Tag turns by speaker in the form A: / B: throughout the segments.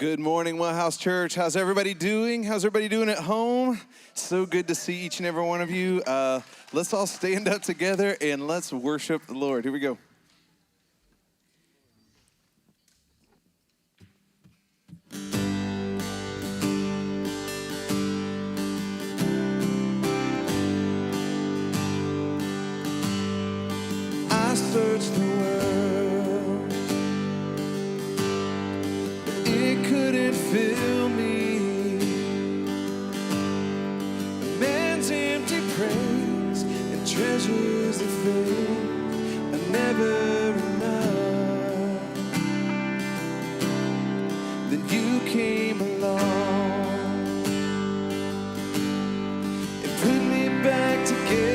A: Good morning, Wellhouse Church. How's everybody doing? How's everybody doing at home? So good to see each and every one of you. Let's all stand up together and let's worship the Lord. Here we go. I searched the world, but it couldn't fill me. A man's empty praise and treasures that fade are never enough. Then you came along and put me back together.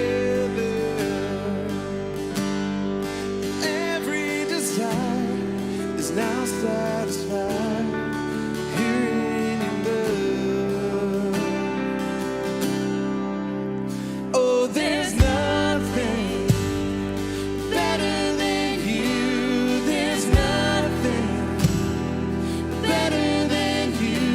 A: Now satisfied here in your love. Oh, there's nothing better than you. There's nothing better than you.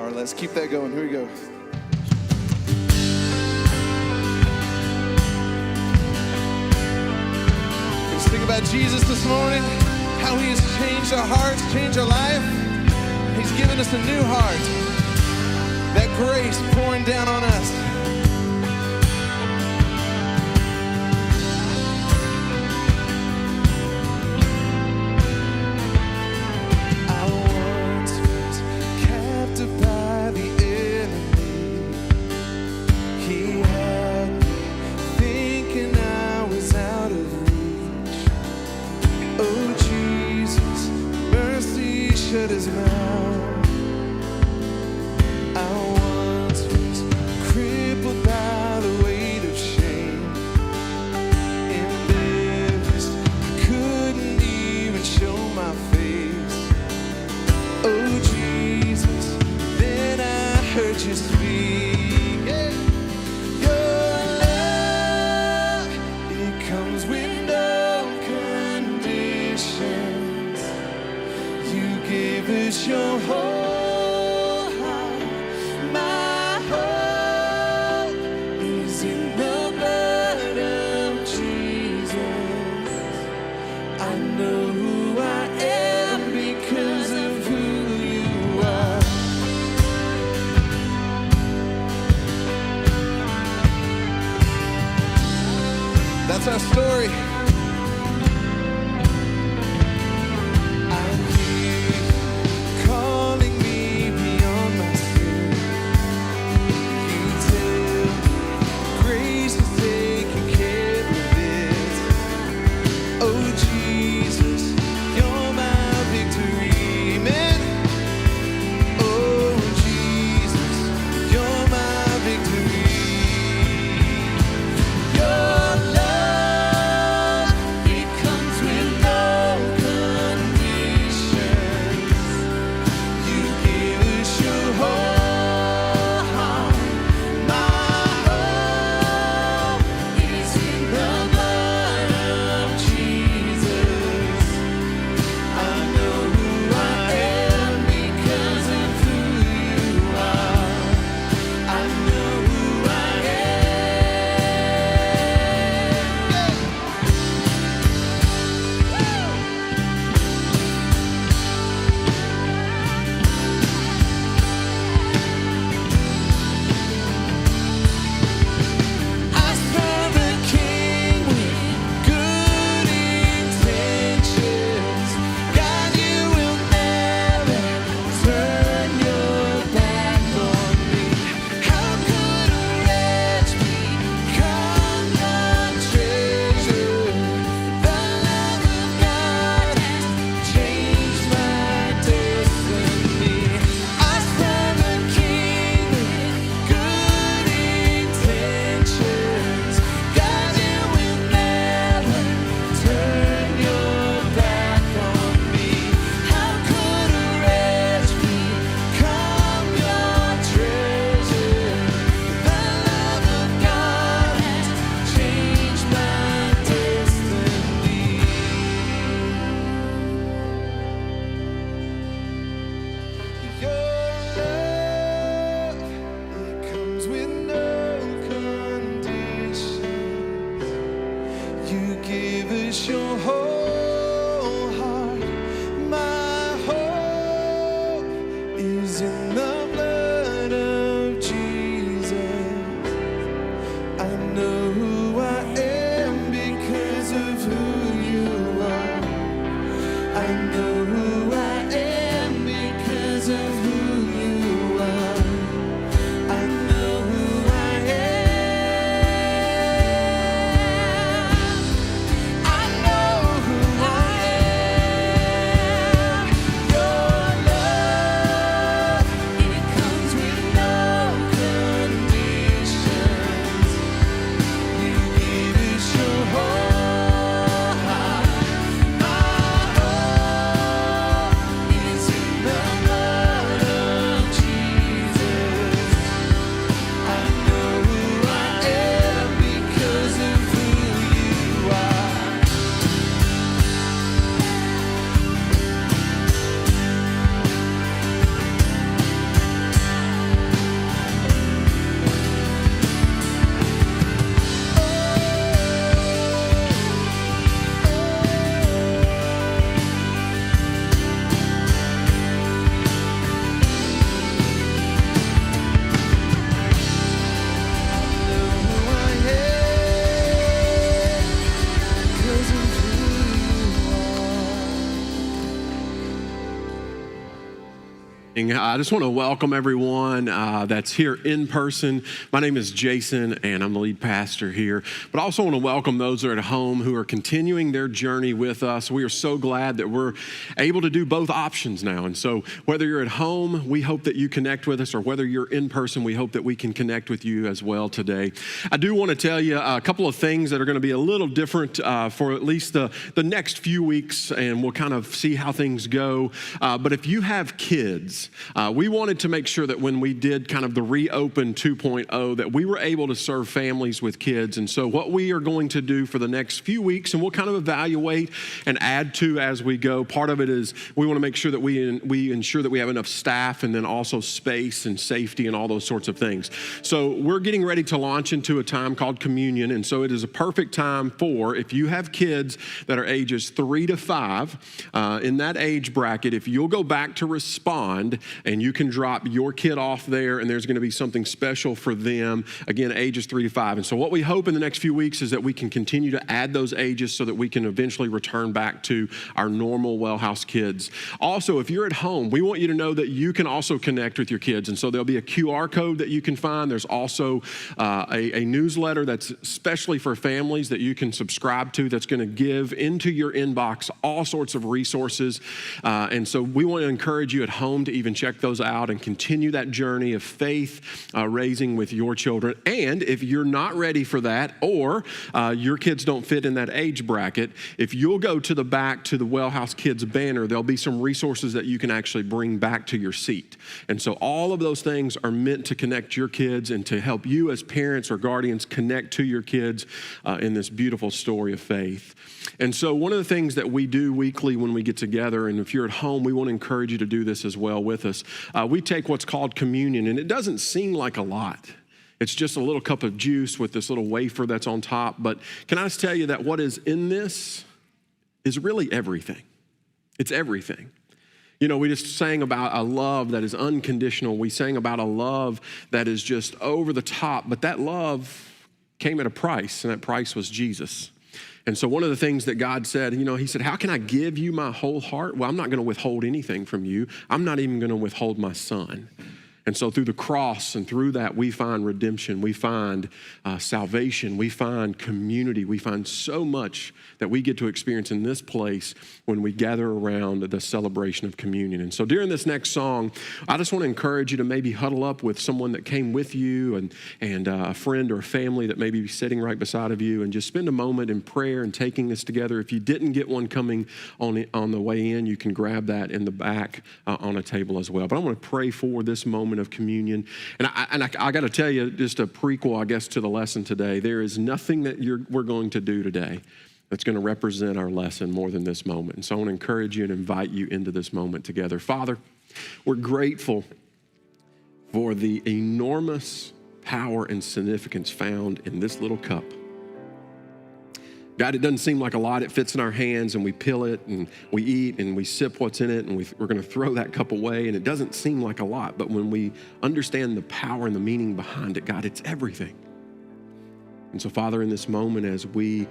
A: power. Let's keep that going. Here we go. Let's think about Jesus this morning, how he has changed our hearts, changed our life. He's given us a new heart. That grace pouring down on us. Shut his mouth. I once was crippled by the weight of shame, embarrassed, couldn't even show my face. Oh Jesus, then I heard you speak. Yeah. Your love, it comes with no conditions. You give us your whole heart. My hope is in the blood of Jesus. I know who I am because of who you are. That's our story.
B: I just want to welcome everyone that's here in person. My name is Jason, and I'm the lead pastor here. But I also want to welcome those that are at home who are continuing their journey with us. We are so glad that we're able to do both options now. And so whether you're at home, we hope that you connect with us, or whether you're in person, we hope that we can connect with you as well today. I do want to tell you a couple of things that are going to be a little different for at least the next few weeks, and we'll kind of see how things go. But if you have kids, we wanted to make sure that when we did kind of the Reopen 2.0, that we were able to serve families with kids. And so what we are going to do for the next few weeks, and we'll kind of evaluate and add to as we go, part of it is we want to make sure that we ensure that we have enough staff, and then also space and safety and all those sorts of things. So we're getting ready to launch into a time called communion. And so it is a perfect time for, if you have kids that are ages 3 to 5, in that age bracket, if you'll go back to Respond, and you can drop your kid off there, and there's going to be something special for them, again, ages 3 to 5. And so what we hope in the next few weeks is that we can continue to add those ages so that we can eventually return back to our normal wellhouse kids. Also, if you're at home, we want you to know that you can also connect with your kids. And so there'll be a QR code that you can find. There's also a newsletter that's especially for families that you can subscribe to, that's going to give into your inbox all sorts of resources. And so we want to encourage you at home to even check those out and continue that journey of faith raising with your children. And if you're not ready for that, or your kids don't fit in that age bracket, if you'll go to the back to the Wellhouse Kids banner, there'll be some resources that you can actually bring back to your seat. And so all of those things are meant to connect your kids and to help you as parents or guardians connect to your kids in this beautiful story of faith. And so one of the things that we do weekly when we get together, and if you're at home, we want to encourage you to do this as well with us. We take what's called communion, and it doesn't seem like a lot. It's just a little cup of juice with this little wafer that's on top. But can I just tell you that what is in this is really everything. It's everything. You know, we just sang about a love that is unconditional. We sang about a love that is just over the top, but that love came at a price, and that price was Jesus. And so one of the things that God said, he said, how can I give you my whole heart? Well, I'm not going to withhold anything from you. I'm not even going to withhold my son. And so through the cross and through that, we find redemption, we find salvation, we find community, we find so much that we get to experience in this place when we gather around the celebration of communion. And so during this next song, I just want to encourage you to maybe huddle up with someone that came with you, and a friend or a family that may be sitting right beside of you, and just spend a moment in prayer and taking this together. If you didn't get one coming on the way in, you can grab that in the back on a table as well. But I want to pray for this moment of communion. And I got to tell you, just a prequel, I guess, to the lesson today. There is nothing that we're going to do today that's going to represent our lesson more than this moment. And so I want to encourage you and invite you into this moment together. Father, we're grateful for the enormous power and significance found in this little cup. God, it doesn't seem like a lot. It fits in our hands, and we peel it, and we eat, and we sip what's in it, and we're going to throw that cup away, and it doesn't seem like a lot. But when we understand the power and the meaning behind it, God, it's everything. And so, Father, in this moment, as we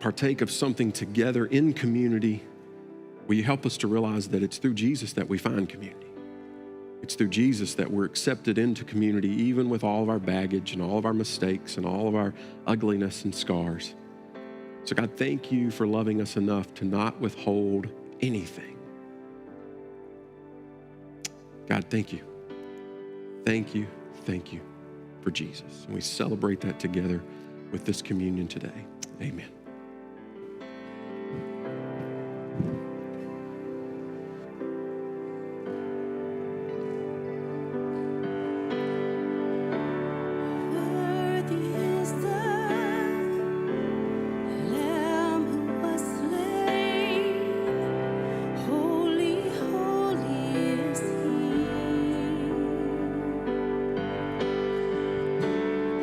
B: partake of something together in community, will you help us to realize that it's through Jesus that we find community? It's through Jesus that we're accepted into community, even with all of our baggage and all of our mistakes and all of our ugliness and scars. So God, thank you for loving us enough to not withhold anything. God, thank you. Thank you. Thank you for Jesus. And we celebrate that together with this communion today. Amen.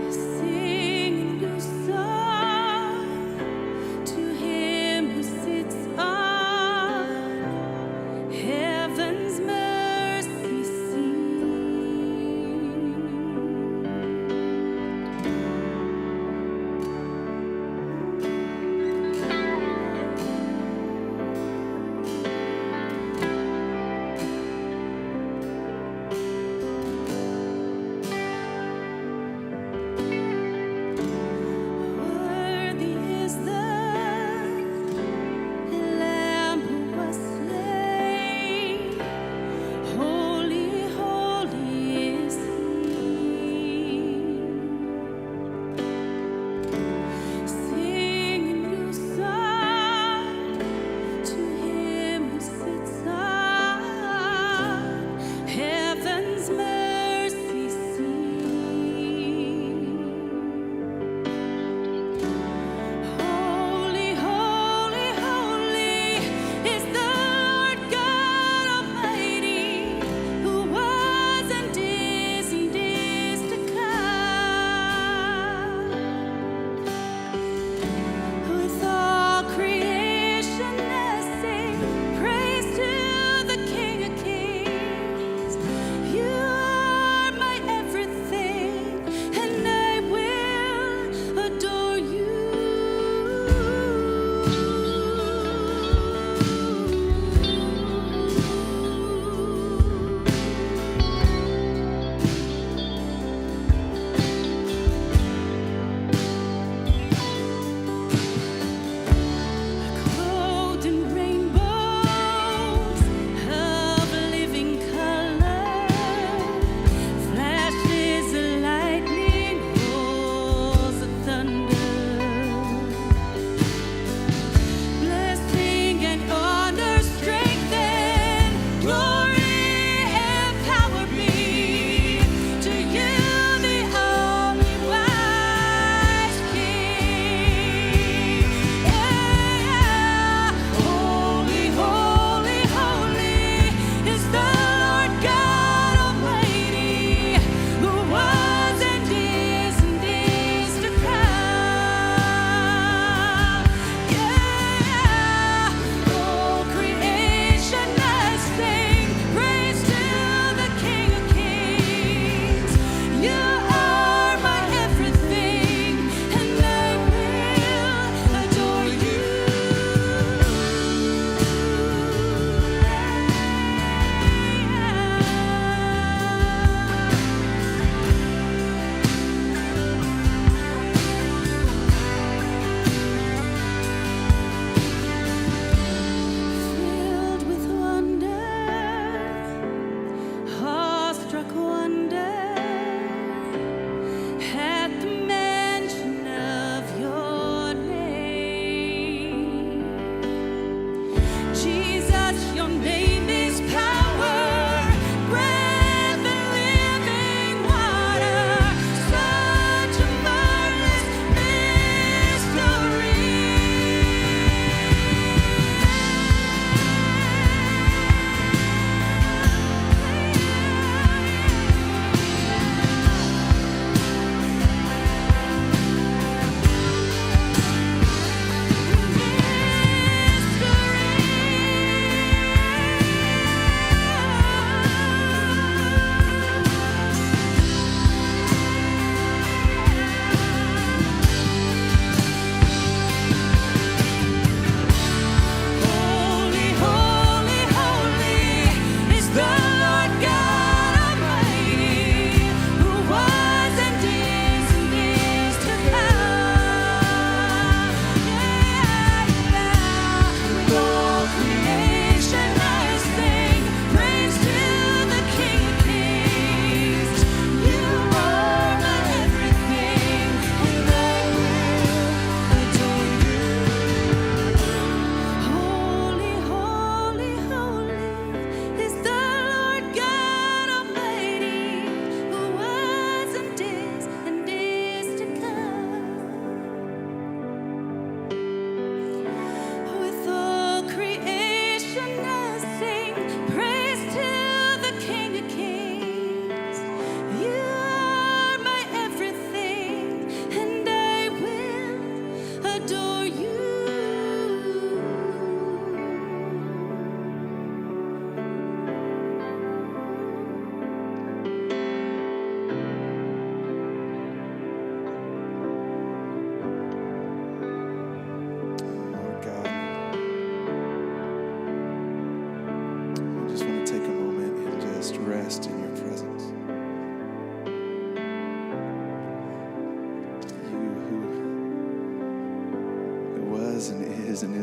C: Sing a new song.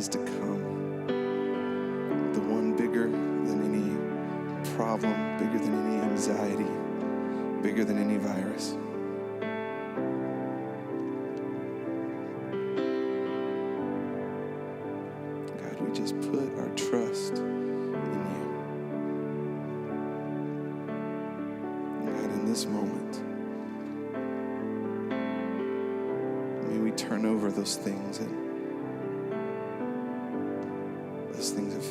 A: is to come, the one bigger than any problem, bigger than any anxiety, bigger than any virus. God, we just put our trust in you. God, in this moment, may we turn over those things that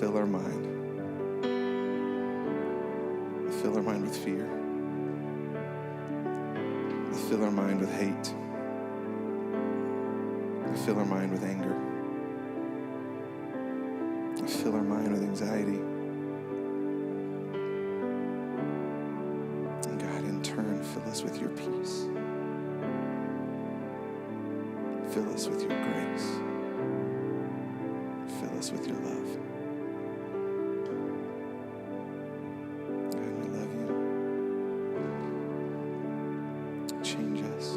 A: fill our mind. That fill our mind with fear. That fill our mind with hate. That fill our mind with anger. That fill our mind with anxiety. And God, in turn, fill us with your peace. Fill us with your grace. Fill us with your love. God, we love you. Change us.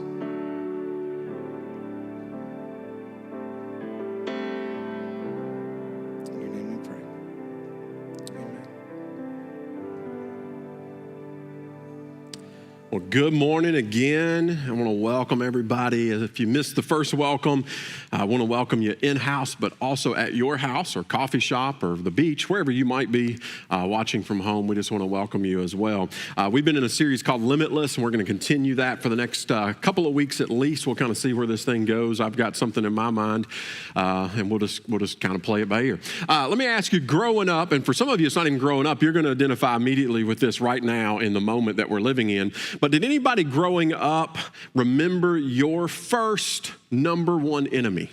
A: In your name we pray. Amen.
B: Well, good morning again. I want to welcome everybody. If you missed the first welcome, I want to welcome you in-house, but also at your house or coffee shop or the beach, wherever you might be watching from home. We just want to welcome you as well. We've been in a series called Limitless, and we're going to continue that for the next couple of weeks at least. We'll kind of see where this thing goes. I've got something in my mind, and we'll just kind of play it by ear. Let me ask you, growing up, and for some of you, it's not even growing up, you're going to identify immediately with this right now in the moment that we're living in. But did anybody growing up remember your first number one enemy?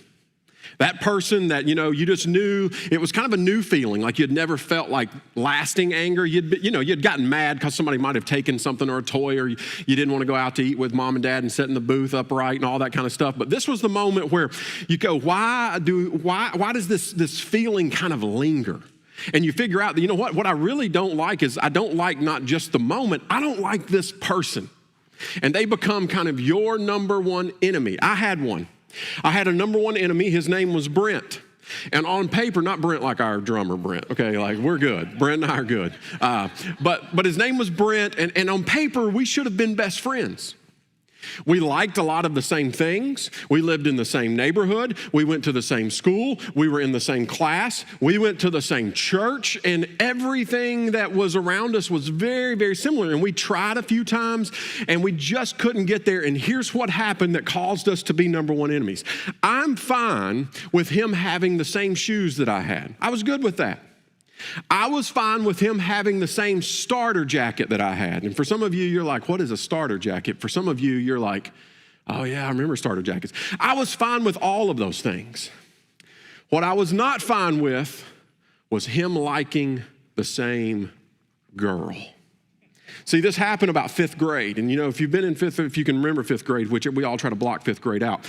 B: That person that, you just knew, it was kind of a new feeling, like you'd never felt like lasting anger. You'd gotten mad because somebody might have taken something or a toy, or you didn't want to go out to eat with mom and dad and sit in the booth upright and all that kind of stuff. But this was the moment where you go, why does this feeling kind of linger? And you figure out that, what I really don't like is I don't like not just the moment, I don't like this person. And they become kind of your number one enemy. I had one. I had a number one enemy. His name was Brent. And on paper, not Brent like our drummer, Brent, okay? Like, we're good. Brent and I are good. But his name was Brent, and on paper, we should have been best friends. We liked a lot of the same things. We lived in the same neighborhood. We went to the same school. We were in the same class. We went to the same church, and everything that was around us was very, very similar. And we tried a few times, and we just couldn't get there. And here's what happened that caused us to be number one enemies. I'm fine with him having the same shoes that I had. I was good with that. I was fine with him having the same starter jacket that I had. And for some of you, you're like, what is a starter jacket? For some of you, you're like, oh yeah, I remember starter jackets. I was fine with all of those things. What I was not fine with was him liking the same girl. See, this happened about fifth grade. And if you've been in if you can remember fifth grade, which we all try to block fifth grade out.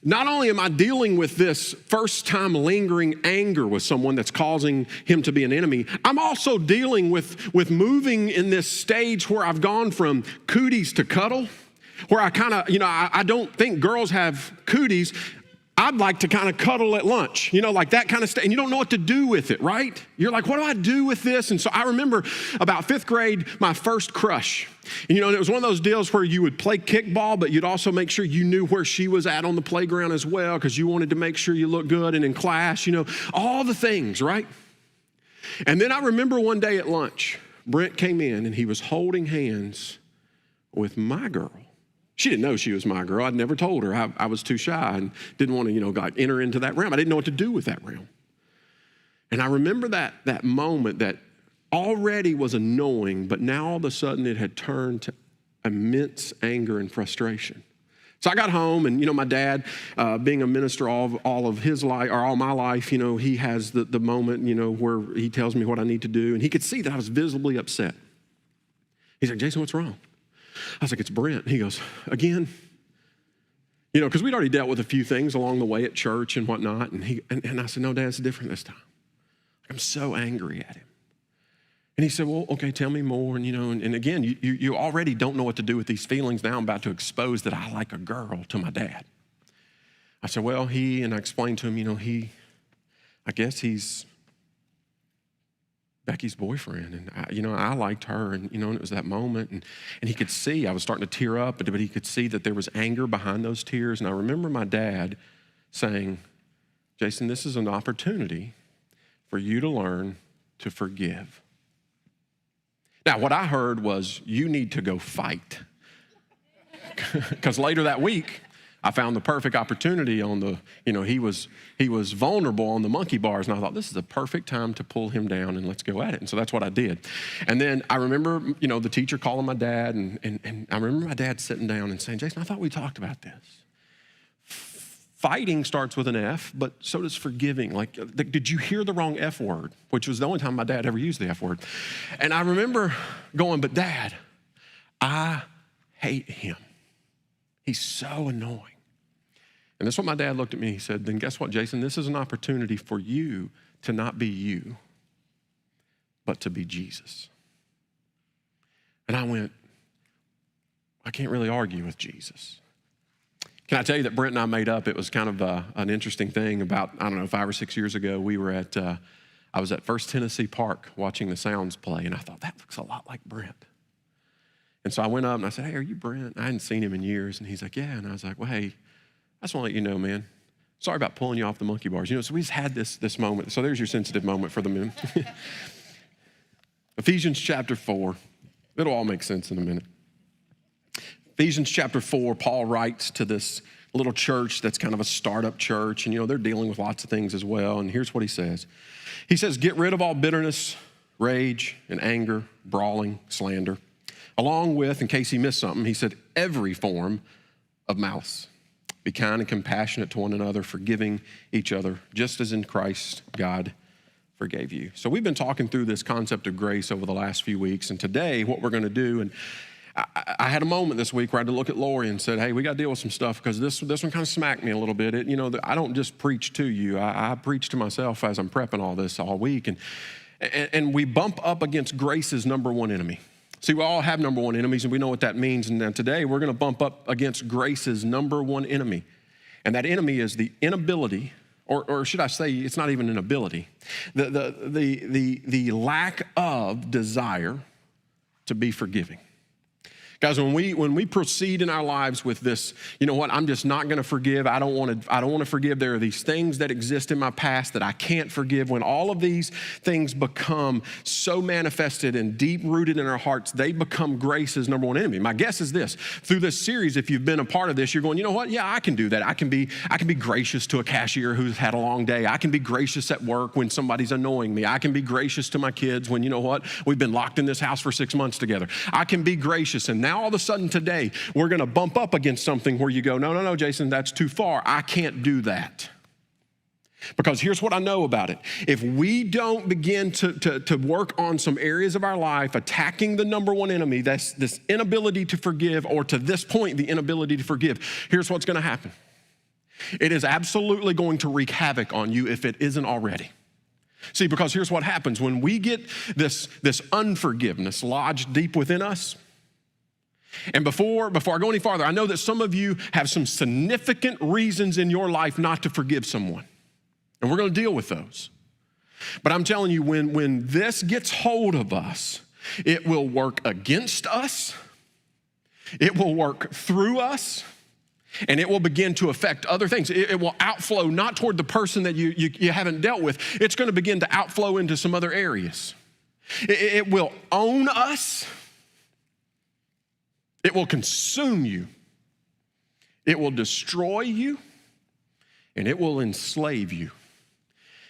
B: Not only am I dealing with this first time lingering anger with someone that's causing him to be an enemy, I'm also dealing with moving in this stage where I've gone from cooties to cuddle, where I kind of, I don't think girls have cooties. I'd like to kind of cuddle at lunch, like that kind of stuff. And you don't know what to do with it, right? You're like, what do I do with this? And so I remember about fifth grade, my first crush. And it was one of those deals where you would play kickball, but you'd also make sure you knew where she was at on the playground as well, because you wanted to make sure you looked good. And in class, all the things, right? And then I remember one day at lunch, Brent came in and he was holding hands with my girl. She didn't know she was my girl. I'd never told her. I was too shy and didn't want to, enter into that realm. I didn't know what to do with that realm. And I remember that moment that already was annoying, but now all of a sudden it had turned to immense anger and frustration. So I got home, and my dad, being a minister all of his life, or all my life, he has the moment, where he tells me what I need to do, and he could see that I was visibly upset. He's like, Jason, what's wrong? I was like, it's Brent. He goes, again? Because we'd already dealt with a few things along the way at church and whatnot. And I said, no, Dad, it's different this time. I'm so angry at him. And he said, well, okay, tell me more. And again, you already don't know what to do with these feelings. Now I'm about to expose that I like a girl to my dad. I said, well, and I explained to him, I guess he's Becky's boyfriend. And, I liked her. And, and it was that moment. And he could see, I was starting to tear up, but he could see that there was anger behind those tears. And I remember my dad saying, Jason, this is an opportunity for you to learn to forgive. Now, what I heard was, you need to go fight. Because later that week, I found the perfect opportunity on the, he was vulnerable on the monkey bars, and I thought, this is a perfect time to pull him down and let's go at it. And so that's what I did. And then I remember, the teacher calling my dad, and I remember my dad sitting down and saying, Jason, I thought we talked about this. Fighting starts with an F, but so does forgiving. Like, did you hear the wrong F word? Which was the only time my dad ever used the F word. And I remember going, but Dad, I hate him. He's so annoying. And that's what my dad looked at me. He said, then guess what, Jason? This is an opportunity for you to not be you, but to be Jesus. And I went, I can't really argue with Jesus. Can I tell you that Brent and I made up? It was kind of an interesting thing about, 5 or 6 years ago. We were I was at First Tennessee Park watching the Sounds play, and I thought, that looks a lot like Brent. And so I went up and I said, hey, are you Brent? I hadn't seen him in years. And he's like, yeah. And I was like, well, hey, I just want to let you know, man, sorry about pulling you off the monkey bars. So we just had this moment. So there's your sensitive moment for the men. Ephesians chapter 4. It'll all make sense in a minute. Ephesians chapter 4, Paul writes to this little church that's kind of a startup church. And, they're dealing with lots of things as well. And here's what he says. He says, get rid of all bitterness, rage, and anger, brawling, slander. Along with, in case he missed something, he said, every form of malice. Be kind and compassionate to one another, forgiving each other, just as in Christ God forgave you. So we've been talking through this concept of grace over the last few weeks. And today, what we're going to do, and I had a moment this week where I had to look at Lori and said, hey, we got to deal with some stuff because this one kind of smacked me a little bit. I don't just preach to you. I preach to myself as I'm prepping all this all week. And we bump up against grace's number one enemy. See, we all have number one enemies, and we know what that means. And then today, we're going to bump up against grace's number one enemy. And that enemy is the inability, or should I say, it's not even an ability, the lack of desire to be forgiving. Guys, when we proceed in our lives with this, I'm just not going to forgive. I don't want to forgive. There are these things that exist in my past that I can't forgive. When all of these things become so manifested and deep rooted in our hearts, they become grace's number one enemy. My guess is this: through this series, if you've been a part of this, you're going, you know what? Yeah, I can do that. I can be gracious to a cashier who's had a long day. I can be gracious at work when somebody's annoying me. I can be gracious to my kids when, we've been locked in this house for 6 months together. I can be gracious. And now all of a sudden today, we're going to bump up against something where you go, no, Jason, that's too far. I can't do that. Because here's what I know about it. If we don't begin to work on some areas of our life, attacking the number one enemy, that's this inability to forgive, or to this point, the inability to forgive, here's what's going to happen. It is absolutely going to wreak havoc on you if it isn't already. See, because here's what happens. When we get this unforgiveness lodged deep within us, and before I go any farther, I know that some of you have some significant reasons in your life not to forgive someone. And we're going to deal with those. But I'm telling you, when this gets hold of us, it will work against us, it will work through us, and it will begin to affect other things. It will outflow not toward the person that you haven't dealt with. It's going to begin to outflow into some other areas. It will own us. It will consume you. It will destroy you. And it will enslave you.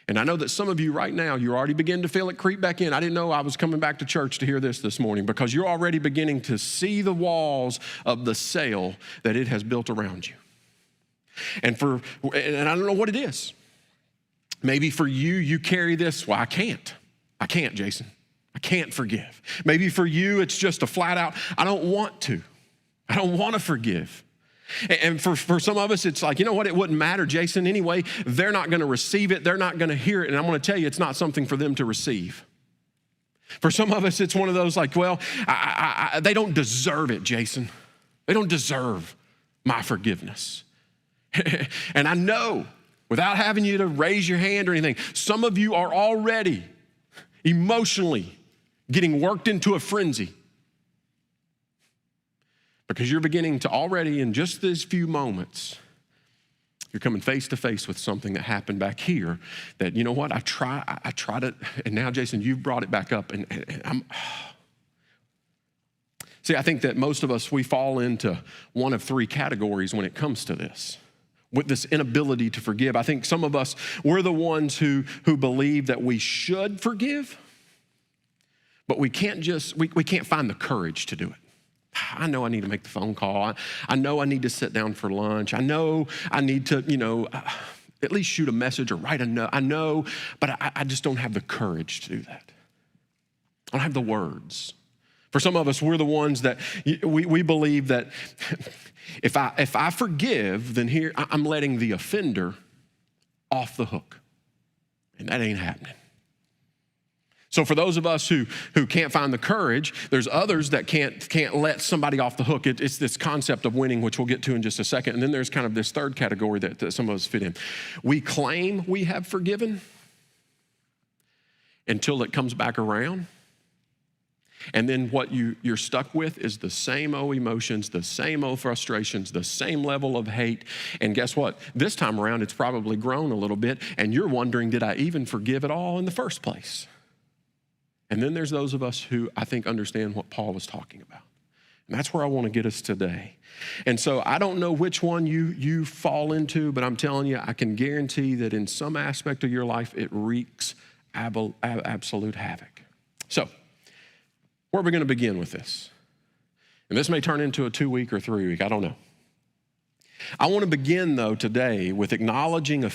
B: And I know that some of you right now, you're already beginning to feel it creep back in. I didn't know I was coming back to church to hear this morning, because you're already beginning to see the walls of the sail that it has built around you. And I don't know what it is. Maybe for you, you carry this, well, I can't, Jason. I can't forgive. Maybe for you, it's just a flat out, I don't want to forgive. And for some of us, it's like, you know what, it wouldn't matter, Jason, anyway. They're not going to receive it. They're not going to hear it. And I'm going to tell you, it's not something for them to receive. For some of us, it's one of those like, well, they don't deserve it, Jason. They don't deserve my forgiveness. And I know without having you to raise your hand or anything. Some of you are already emotionally getting worked into a frenzy because you're beginning to already, in just these few moments, you're coming face to face with something that happened back here that, you know what, I try to, and now, Jason, you've brought it back up, and I'm, see, I think that most of us, we fall into one of three categories when it comes to this. With this inability to forgive. I think some of us, we're the ones who believe that we should forgive, but we can't find the courage to do it. I know I need to make the phone call. I know I need to sit down for lunch. I know I need to, at least shoot a message or write a note. I know, but I just don't have the courage to do that. I don't have the words. For some of us, we're the ones that we believe that if I forgive, then here I'm letting the offender off the hook. And that ain't happening. So for those of us who can't find the courage, there's others that can't let somebody off the hook. It's this concept of winning, which we'll get to in just a second. And then there's kind of this third category that some of us fit in. We claim we have forgiven until it comes back around. And then what you're stuck with is the same old emotions, the same old frustrations, the same level of hate. And guess what? This time around, it's probably grown a little bit, and you're wondering, did I even forgive at all in the first place? And then there's those of us who I think understand what Paul was talking about. And that's where I want to get us today. And so I don't know which one you fall into, but I'm telling you, I can guarantee that in some aspect of your life, it wreaks absolute havoc. So, where are we going to begin with this? And this may turn into a 2-week or 3-week, I don't know. I want to begin, though, today with acknowledging a